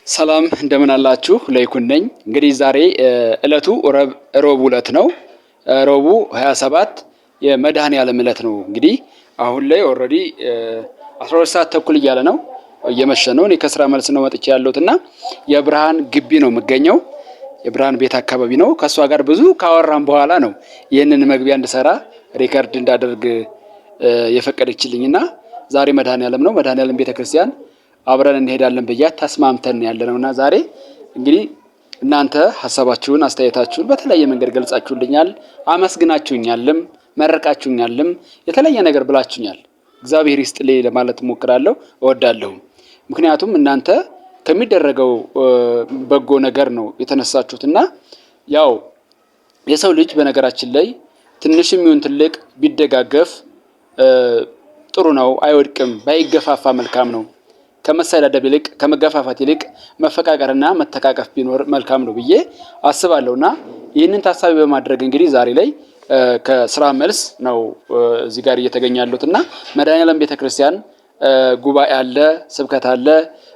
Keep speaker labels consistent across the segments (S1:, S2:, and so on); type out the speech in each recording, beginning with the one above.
S1: ሰላም እንደምን አላችሁ? ለይኩን ነኝ። እንግዲህ ዛሬ እለቱ ሮብ ዕለት ነው። ሮቡ 27 የመድኃኔዓለም ዕለት ነው። እንግዲህ አሁን ላይ ኦልሬዲ 12 ሰዓት ተኩል እያለ ነው፣ እየመሸ ነው። እኔ ከስራ መልስ ነው መጥቼ ያለሁትና የብርሃን ግቢ ነው የምገኘው። የብርሃን ቤት አካባቢ ነው። ከሷ ጋር ብዙ ካወራን በኋላ ነው ይህንን መግቢያ እንድሰራ ሪከርድ እንዳደርግ የፈቀደችልኝና ዛሬ መድኃኔዓለም ነው። መድኃኔዓለም ቤተክርስቲያን አብረን እንሄዳለን ብያት ተስማምተን ያለነውና ዛሬ እንግዲህ እናንተ ሐሳባችሁን አስተያየታችሁን በተለያየ መንገድ ገልጻችሁልኛል፣ አመስግናችሁኛልም፣ መረቃችሁኛልም፣ የተለያየ ነገር ብላችሁኛል። እግዚአብሔር ይስጥልኝ ለማለት እሞክራለሁ፣ እወዳለሁ። ምክንያቱም እናንተ ከሚደረገው በጎ ነገር ነው የተነሳችሁትና ያው የሰው ልጅ በነገራችን ላይ ትንሽም ይሁን ትልቅ ቢደጋገፍ ጥሩ ነው፣ አይወድቅም። ባይገፋፋ መልካም ነው። ከመሰዳደብ ይልቅ ከመገፋፋት ይልቅ መፈቃቀርና መተቃቀፍ ቢኖር መልካም ነው ብዬ አስባለሁና ይህንን ታሳቢ በማድረግ እንግዲህ ዛሬ ላይ ከስራ መልስ ነው እዚህ ጋር እየተገኛሉትና መድኃኔዓለም ቤተክርስቲያን ጉባኤ አለ፣ ስብከት አለ፣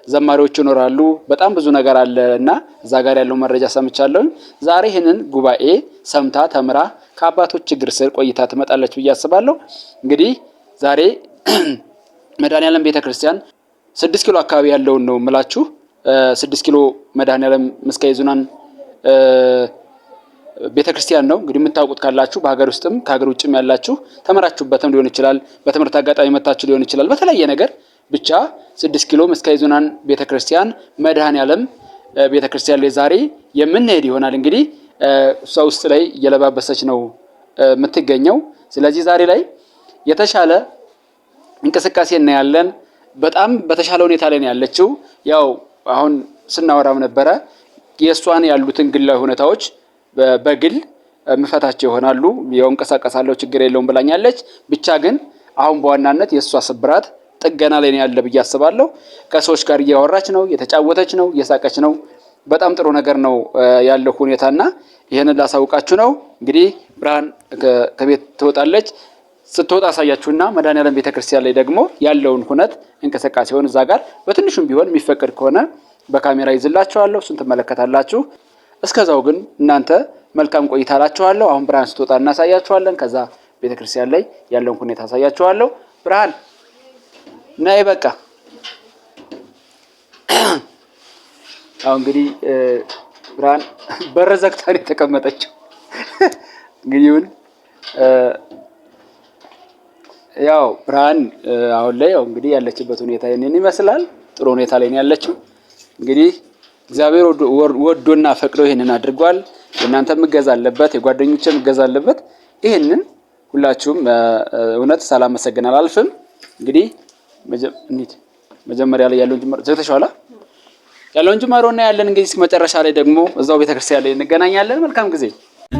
S1: ዘማሪዎች ይኖራሉ፣ በጣም ብዙ ነገር አለና እዛ ጋር ያለው መረጃ ሰምቻለሁ። ዛሬ ይህንን ጉባኤ ሰምታ ተምራ ከአባቶች እግር ስር ቆይታ ትመጣለች ብዬ አስባለሁ። እንግዲህ ዛሬ መድኃኔዓለም ቤተክርስቲያን 6 ኪሎ አካባቢ ያለውን ነው የምላችሁ። 6 ኪሎ መድኃኔዓለም ምስካየ ኅዙናን ቤተክርስቲያን ነው። እንግዲህ የምታውቁት ካላችሁ በሀገር ውስጥም ከሀገር ውጭም ያላችሁ ተመራችሁበትም ሊሆን ይችላል፣ በትምህርት አጋጣሚ መታችሁ ሊሆን ይችላል፣ በተለያየ ነገር ብቻ 6 ኪሎ ምስካየ ኅዙናን ቤተክርስቲያን መድኃኔዓለም ቤተክርስቲያን ላይ ዛሬ የምንሄድ ይሆናል። እንግዲህ እሷ ውስጥ ላይ እየለባበሰች ነው የምትገኘው። ስለዚህ ዛሬ ላይ የተሻለ እንቅስቃሴ እናያለን። በጣም በተሻለ ሁኔታ ላይ ነው ያለችው። ያው አሁን ስናወራም ነበረ የእሷን ያሉትን ግላዊ ሁኔታዎች በግል ምፈታቸው ይሆናሉ። ያው እንቀሳቀሳለሁ ችግር የለውም ብላኛለች። ብቻ ግን አሁን በዋናነት የእሷ ስብራት ጥገና ላይ ነው ያለ ብዬ አስባለሁ። ከሰዎች ጋር እያወራች ነው፣ እየተጫወተች ነው፣ እየሳቀች ነው። በጣም ጥሩ ነገር ነው ያለው ሁኔታና ይሄንን ላሳውቃችሁ ነው። እንግዲህ ብርሃን ከቤት ትወጣለች። ስትወጣ አሳያችሁና መድኃኔዓለም ቤተክርስቲያን ላይ ደግሞ ያለውን ሁነት እንቅስቃሴውን እዛ ጋር በትንሹም ቢሆን የሚፈቀድ ከሆነ በካሜራ ይዝላችኋለሁ፣ እሱን ትመለከታላችሁ። እስከዛው ግን እናንተ መልካም ቆይታ አላችኋለሁ። አሁን ብርሃን ስትወጣ እናሳያችኋለን። ከዛ ቤተክርስቲያን ላይ ያለውን ሁኔታ አሳያችኋለሁ። ብርሃን ነይ በቃ። አሁን እንግዲህ ብርሃን በር ዘግታ ነው የተቀመጠችው። እንግዲህ ያው ብርሃን አሁን ላይ ያው እንግዲህ ያለችበት ሁኔታ ይሄንን ይመስላል። ጥሩ ሁኔታ ላይ ነው ያለችው። እንግዲህ እግዚአብሔር ወዶና ፈቅዶ ይሄንን አድርጓል። የእናንተም እገዛ አለበት፣ የጓደኞችም እገዛ አለበት። ይሄንን ሁላችሁም እውነት ሳላመሰግን አላልፍም። እንግዲህ መጀመሪያ ላይ ያለውን ጅማሮ ዘግተሽዋል። ያለውን ጅማሮ እና ያለን እንግዲህ መጨረሻ ላይ ደግሞ እዛው ቤተክርስቲያን ላይ እንገናኛለን። መልካም ጊዜ።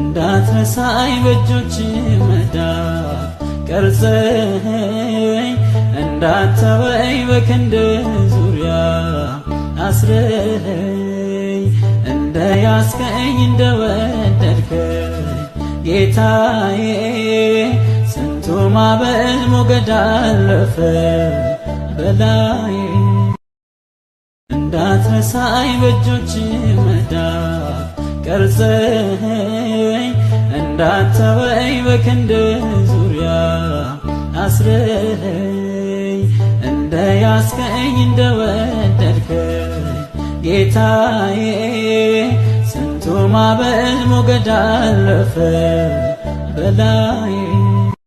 S2: እንዳትረሳኝ በእጆች መዳፍ ቀርጸኝ፣ እንዳትተወኝ በክንድ ዙሪያ አስረኝ፣ እንደያዝከኝ እንደወደድከኝ ጌታዬ። ስንቱ ማዕበል ሞገድ አለፈ በላዬ። እንዳትረሳኝ በእጆች መዳፍ ቀርጸኝ፣ እንዳትተወኝ በክንድ ዙሪያ አስረኝ፣ እንደያዝከኝ እንደወደድከኝ ጌታዬ። ስንቱ ማዕበል ሞገድ አለፈ በላዬ።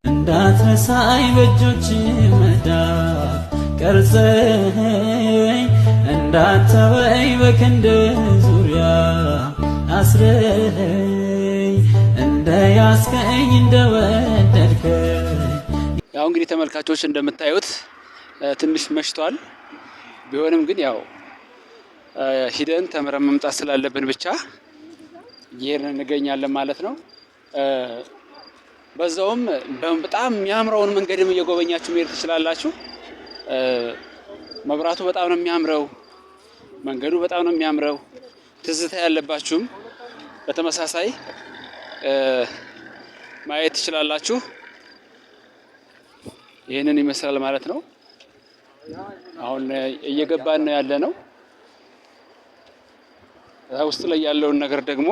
S2: እንዳትረሳኝ በእጆች መዳፍ ቀርጸኝ፣ እንዳትተወኝ በክንድ ዙሪያ አስረኝ፣ እንደያዝከኝ እንደወደድከኝ።
S1: ያው እንግዲህ ተመልካቾች እንደምታዩት ትንሽ መሽቷል። ቢሆንም ግን ያው ሂደን ተምረን መምጣት ስላለብን ብቻ እየሄድን እንገኛለን ማለት ነው። በዛውም በጣም የሚያምረውን መንገድም እየጎበኛችሁ መሄድ ትችላላችሁ። መብራቱ በጣም ነው የሚያምረው፣ መንገዱ በጣም ነው የሚያምረው። ትዝታ ያለባችሁም በተመሳሳይ ማየት ትችላላችሁ። ይሄንን ይመስላል ማለት ነው። አሁን እየገባን ነው ያለ ነው። ውስጥ ላይ ያለውን ነገር ደግሞ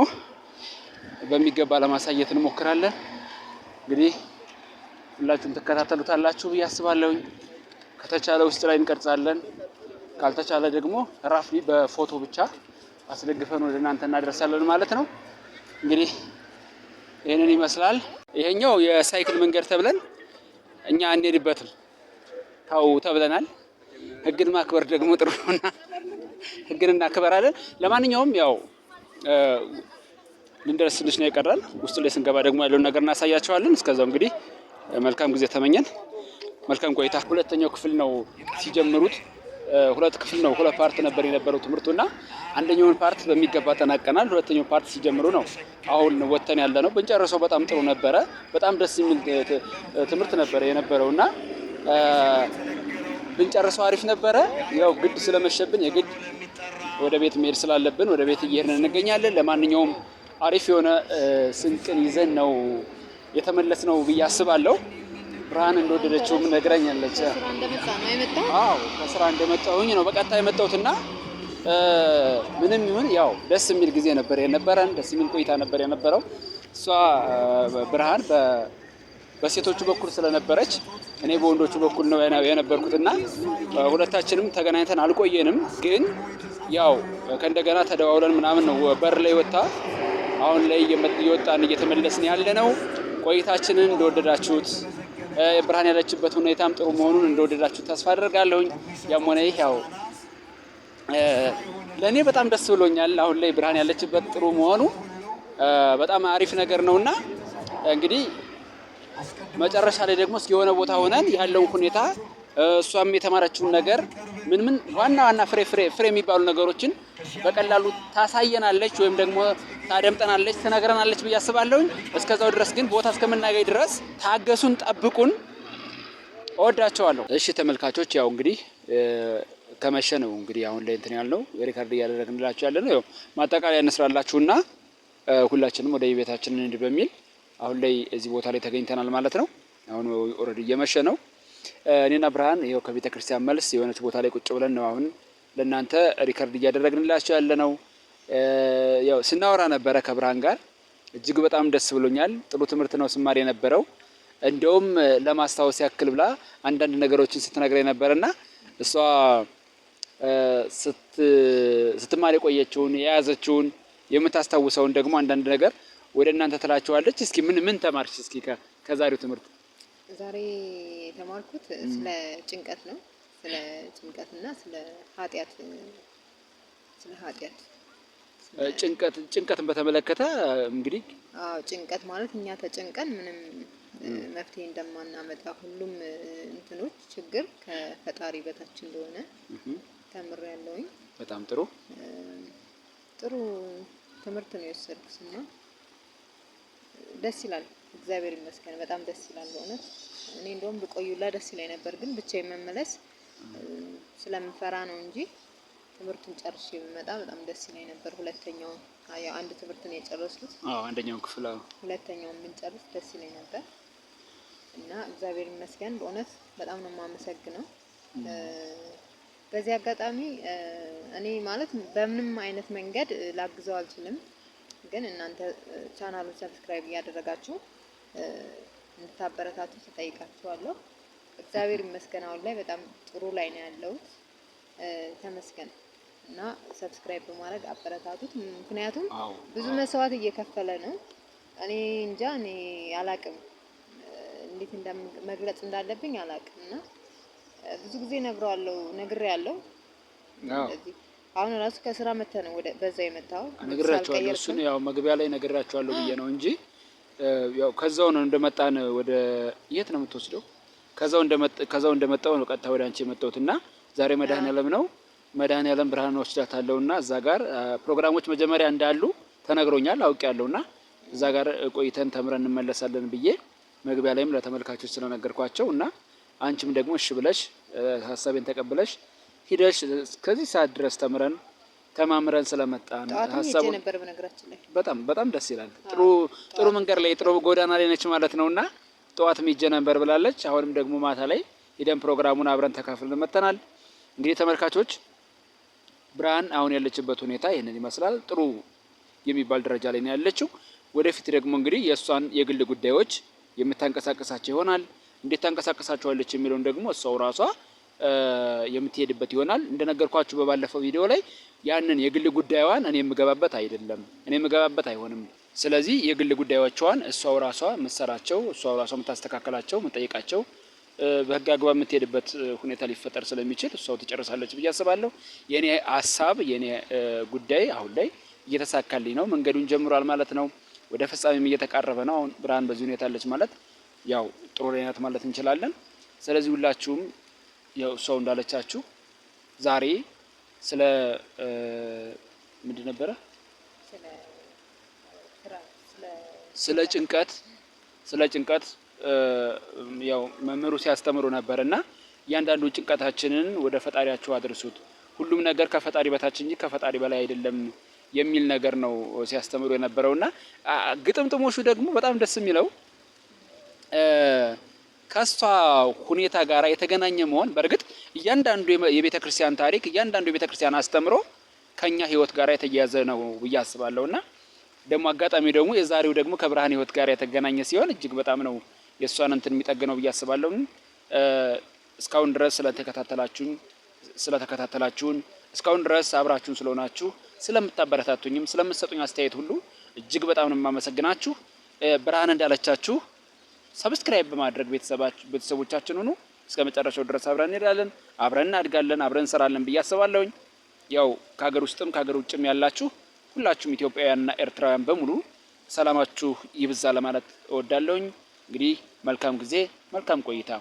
S1: በሚገባ ለማሳየት እንሞክራለን። እንግዲህ ሁላችሁም ትከታተሉታላችሁ ብዬ አስባለሁኝ። ከተቻለ ውስጥ ላይ እንቀርጻለን፣ ካልተቻለ ደግሞ ራፍሊ በፎቶ ብቻ አስደግፈን ወደ እናንተ እናደርሳለን ማለት ነው። እንግዲህ ይሄንን ይመስላል። ይሄኛው የሳይክል መንገድ ተብለን እኛ አንሄድበትም ታው ተብለናል። ህግን ማክበር ደግሞ ጥሩ ነውና ህግን እናክበራለን። ለማንኛውም ያው ልንደርስልሽ ነው የቀረን። ውስጥ ላይ ስንገባ ደግሞ ያለውን ነገር እናሳያቸዋለን። እስከዛው እንግዲህ መልካም ጊዜ ተመኘን። መልካም ቆይታ። ሁለተኛው ክፍል ነው ሲጀምሩት። ሁለት ክፍል ነው፣ ሁለት ፓርት ነበር የነበረው ትምህርቱና አንደኛውን ፓርት በሚገባ ጠናቀናል። ሁለተኛው ፓርት ሲጀምሩ ነው አሁን ወተን ያለ ነው። ብንጨርሰው በጣም ጥሩ ነበረ። በጣም ደስ የሚል ትምህርት ነበረ የነበረውና ብንጨርሰው አሪፍ ነበረ። ያው ግድ ስለመሸብን የግድ ወደ ቤት መሄድ ስላለብን ወደ ቤት እየሄድን እንገኛለን። ለማንኛውም አሪፍ የሆነ ስንቅን ይዘን ነው የተመለስነው ብዬ አስባለሁ። ብርሃን እንደወደደችውም ነግራኛለች። አዎ ከስራ እንደመጣሁኝ ነው በቀጥታ የመጣሁትና ምንም ይሁን ያው ደስ የሚል ጊዜ ነበር የነበረን። ደስ የሚል ቆይታ ነበር የነበረው። እሷ ብርሃን በሴቶቹ በኩል ስለነበረች እኔ በወንዶቹ በኩል ነው የነበርኩትና ሁለታችንም ተገናኝተን አልቆየንም። ግን ያው ከእንደገና ተደዋውለን ምናምን ነው በር ላይ ወጣ። አሁን ላይ እየወጣን እየተመለስን ያለ ነው። ቆይታችንን እንደወደዳችሁት ብርሃን ያለችበት ሁኔታም ጥሩ መሆኑን እንደወደዳችሁት ተስፋ አደርጋለሁኝ። ያም ሆነ ይህ ያው ለእኔ በጣም ደስ ብሎኛል። አሁን ላይ ብርሃን ያለችበት ጥሩ መሆኑ በጣም አሪፍ ነገር ነውና እንግዲህ መጨረሻ ላይ ደግሞ እስኪ የሆነ ቦታ ሆነን ያለውን ሁኔታ እሷም የተማረችውን ነገር ምን ዋና ፍሬ የሚባሉ ነገሮችን በቀላሉ ታሳየናለች ወይም ደግሞ ታደምጠናለች፣ ትነግረናለች ብዬ አስባለሁኝ። እስከዛው ድረስ ግን ቦታ እስከምናገኝ ድረስ ታገሱን፣ ጠብቁን። እወዳቸዋለሁ። እሺ ተመልካቾች፣ ያው እንግዲህ ከመሸ ነው እንግዲህ አሁን ላይ እንትን ያልነው ሪካርድ እያደረግንላችሁ ያለ ነው። ያው ማጠቃለያ እንስራላችሁና ሁላችንም ወደ ቤታችን እንሂድ በሚል አሁን ላይ እዚህ ቦታ ላይ ተገኝተናል ማለት ነው። አሁን ኦልሬዲ እየመሸ ነው። እኔና ብርሃን ይኸው ከቤተ ክርስቲያን መልስ የሆነች ቦታ ላይ ቁጭ ብለን ነው አሁን ለእናንተ ሪካርድ እያደረግንላችሁ ያለ ነው። ያው ስናወራ ነበረ ከብርሃን ጋር እጅግ በጣም ደስ ብሎኛል። ጥሩ ትምህርት ነው ስማር የነበረው። እንደውም ለማስታወስ ያክል ብላ አንዳንድ ነገሮችን ስትነግረኝ ነበርና እሷ ስትማር የቆየችውን የያዘችውን የምታስታውሰውን ደግሞ አንዳንድ ነገር ወደ እናንተ ትላችኋለች። እስኪ ምን ተማርሽ? እስኪ ከዛሬው ትምህርት
S3: ዛሬ የተማርኩት ስለ ጭንቀት ነው። ስለ ጭንቀትና ስለ ኃጢአት
S1: ጭንቀትን በተመለከተ እንግዲህ
S3: ጭንቀት ማለት እኛ ተጨንቀን ምንም መፍትሄ እንደማናመጣ ሁሉም እንትኖች ችግር ከፈጣሪ በታች እንደሆነ ተምሬያለሁኝ።
S1: በጣም ጥሩ ትምህርት ነው የወሰድኩትና ደስ ይላል። እግዚአብሔር ይመስገን በጣም ደስ ይላል በእውነት። እኔ እንደውም ብቆዩላ ደስ ይለኝ ነበር፣ ግን ብቻዬን መመለስ ስለምፈራ ነው እንጂ ትምህርቱን ጨርሼ ብመጣ በጣም ደስ ይለኝ ነበር። ሁለተኛውን ያው አንድ ትምህርት ነው የጨረስኩት። አንደኛው ክፍል ሁለተኛውን ብንጨርስ ደስ ይለኝ ነበር እና እግዚአብሔር ይመስገን በእውነት በጣም ነው የማመሰግነው። በዚህ አጋጣሚ እኔ ማለት በምንም አይነት መንገድ ላግዘው አልችልም፣ ግን እናንተ ቻናሉን ሰብስክራይብ እያደረጋችሁ እንድታበረታቱ ተጠይቃችኋለሁ። እግዚአብሔር ይመስገን አሁን ላይ በጣም ጥሩ ላይ ነው ያለሁት። ተመስገን እና ሰብስክራይብ በማድረግ አበረታቱት። ምክንያቱም ብዙ መስዋዕት እየከፈለ ነው። እኔ እንጃ እኔ አላቅም እንዴት መግለጽ እንዳለብኝ አላቅም እና ብዙ ጊዜ ነግሬያለሁ። እንደዚህ አሁን ራሱ ከስራ መተ ነው ወደ በዛ የመጣው ነግራቸዋለሁ። እሱን ያው መግቢያ ላይ ነግራቸዋለሁ ብዬ ነው እንጂ ያው ከዛው ነው እንደመጣን ወደ የት ነው የምትወስደው? ከዛው እንደመጣው ነው ቀጥታ ወደ አንቺ የመጣሁትና ዛሬ መድኃኔዓለም ነው። መድኃኔዓለም ብርሃን ወስዳታለሁና እዛ ጋር ፕሮግራሞች መጀመሪያ እንዳሉ ተነግሮኛል አውቄያለሁና እዛ ጋር ቆይተን ተምረን እንመለሳለን ብዬ መግቢያ ላይም ለተመልካቾች ስለነገርኳቸው እና አንቺም ደግሞ እሺ ብለሽ ሀሳቤን ተቀብለሽ ሂደሽ ከዚህ ሰዓት ድረስ ተማምረን ስለመጣን ሀሳቡ
S3: ነበር። በነገራችን ላይ
S1: በጣም ደስ ይላል። ጥሩ መንገድ ላይ ጥሩ ጎዳና ላይ ነች ማለት ነውና ጠዋትም ሂጄ ነበር ብላለች። አሁንም ደግሞ ማታ ላይ ሂደን ፕሮግራሙን አብረን ተካፍለን መተናል። እንግዲህ ተመልካቾች ብርሃን አሁን ያለችበት ሁኔታ ይህንን ይመስላል። ጥሩ የሚባል ደረጃ ላይ ነው ያለችው። ወደፊት ደግሞ እንግዲህ የእሷን የግል ጉዳዮች የምታንቀሳቀሳቸው ይሆናል። እንዴት ታንቀሳቀሳቸዋለች የሚለውን ደግሞ እሷው ራሷ የምትሄድበት ይሆናል። እንደነገርኳችሁ በባለፈው ቪዲዮ ላይ ያንን የግል ጉዳዩን እኔ የምገባበት አይደለም፣ እኔ የምገባበት አይሆንም። ስለዚህ የግል ጉዳዮቿን እሷው ራሷ የምትሰራቸው፣ እሷው ራሷ የምታስተካከላቸው፣ የምትጠይቃቸው በህግ አግባብ የምትሄድበት ሁኔታ ሊፈጠር ስለሚችል እሷው ትጨርሳለች ብዬ አስባለሁ። የኔ ሀሳብ የኔ ጉዳይ አሁን ላይ እየተሳካልኝ ነው። መንገዱን ጀምሯል ማለት ነው። ወደ ፍጻሜም እየተቃረበ ነው። አሁን ብርሃን በዚህ ሁኔታ አለች ማለት ያው ጥሩ ላይ ናት ማለት እንችላለን። ስለዚህ ሁላችሁም ያው እሷው እንዳለቻችሁ ዛሬ ስለ ምንድን ነበረ ስለ ጭንቀት ያው መምህሩ ሲያስተምሩ ነበርና እያንዳንዱ ጭንቀታችንን ወደ ፈጣሪያችሁ አድርሱት፣ ሁሉም ነገር ከፈጣሪ በታች እንጂ ከፈጣሪ በላይ አይደለም የሚል ነገር ነው ሲያስተምሩ የነበረውና ግጥምጥሞሹ ደግሞ በጣም ደስ የሚለው ከሷ ሁኔታ ጋር የተገናኘ መሆን። በእርግጥ እያንዳንዱ የቤተ ክርስቲያን ታሪክ እያንዳንዱ የቤተ ክርስቲያን አስተምሮ ከኛ ህይወት ጋር የተያያዘ ነው ብዬ አስባለሁና ደግሞ አጋጣሚ ደግሞ የዛሬው ደግሞ ከብርሃን ህይወት ጋር የተገናኘ ሲሆን እጅግ በጣም ነው የሷን እንትን የሚጠገነው ብዬ አስባለሁ። እስካሁን ድረስ ስለተከታተላችሁን እስካሁን ድረስ አብራችሁን ስለሆናችሁ ስለምታበረታቱኝም ስለምትሰጡኝ አስተያየት ሁሉ እጅግ በጣም ነው የማመሰግናችሁ። ብርሃን እንዳለቻችሁ ሰብስክራይብ በማድረግ ቤተሰቦቻችን ሁኑ። እስከ መጨረሻው ድረስ አብረን እንሄዳለን፣ አብረን እናድጋለን፣ አብረን እንሰራለን ብዬ አስባለሁኝ። ያው ከሀገር ውስጥም ከሀገር ውጭም ያላችሁ ሁላችሁም ኢትዮጵያውያንና ኤርትራውያን በሙሉ ሰላማችሁ ይብዛ ለማለት እወዳለሁኝ። እንግዲህ መልካም ጊዜ፣ መልካም ቆይታ